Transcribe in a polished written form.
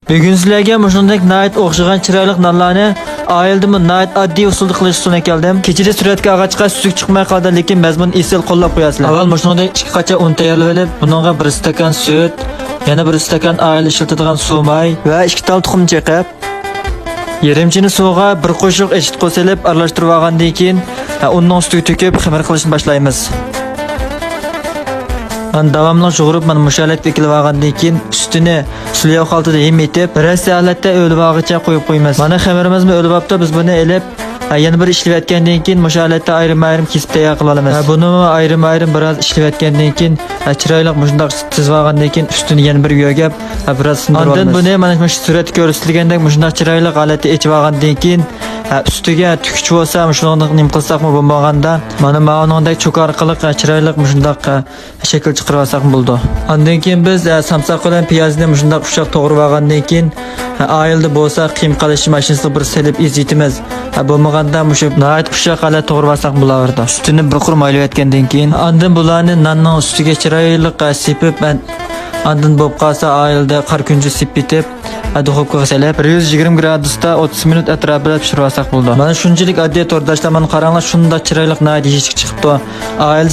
Bugun sizlarga mushundek nayt o'xshagan chiroyli nonlarni oildimi nayt oddiy usulda qilish uchun keldim. Kechida suratga ag'achqa suzuk chiqmay qoldi, lekin mazmun esil qo'llab qo'yasizlar. Avval mushundek 2 qacha un tayyorlab olib, buningga 1 stakan sut, yana 1 stakan oil ishlatadigan suv may va 2 tal tuxum chaqib, yarimchini suvga 1 qo'shiq echit qo'shilib aralashtirib olgandan keyin unning ustiga to'kib xamir qilishni boshlaymiz. Davamlı yoğurup mana mushalatga kelib olgandan keyin ustini suyuq xaltada yem etib, rasta holatda o'lib olguncha qo'yib qo'yamiz. Mana xamirimizni o'lib olibdi, biz buni elib yana bir ishlayotgandan keyin mushalatda ayrim-ayrim kesib tayyor qilib olamiz. Buni ayrim-ayrim biroz ishlayotgandan keyin chiroyli mushundaq tizib olgandan keyin ustini yana bir yo'gab biroz sindirib olamiz. Ondan buni mana shu suratda ko'rsatilgandek mushundaq chiroyli holatda echib olgandan keyin ustiga tukich bo'lsa, shuni nim qilsaqmi bo'lmaganda, mana ma'nodek cho'k orqali chiroyli mushundaq shakl chiqarib olsak bo'ldi. Ondan keyin biz samsaq bilan piyozni mushundaq ushoq to'g'rab olgandan keyin oilda bo'lsa qiyim qilish mashinasiga bir silib ezitimiz. Bo'lmaganda mushu nayt ushoq holat to'g'rab olsak bo'lardi. Ustini bir qur maylayotgandan keyin ondan bularni nonning ustiga chiroyli sepib, ondan bo'lib qolsa oilda qor kunji sepitib duxovkaga solib 120 gradusda 30 minut atrofida pishirib olsak bo'ldi. Mana shunchalik oddiy to'rdoshlar, mana qaranglar, shunda chiroyli nayt yeyishga chiqibdi. Oil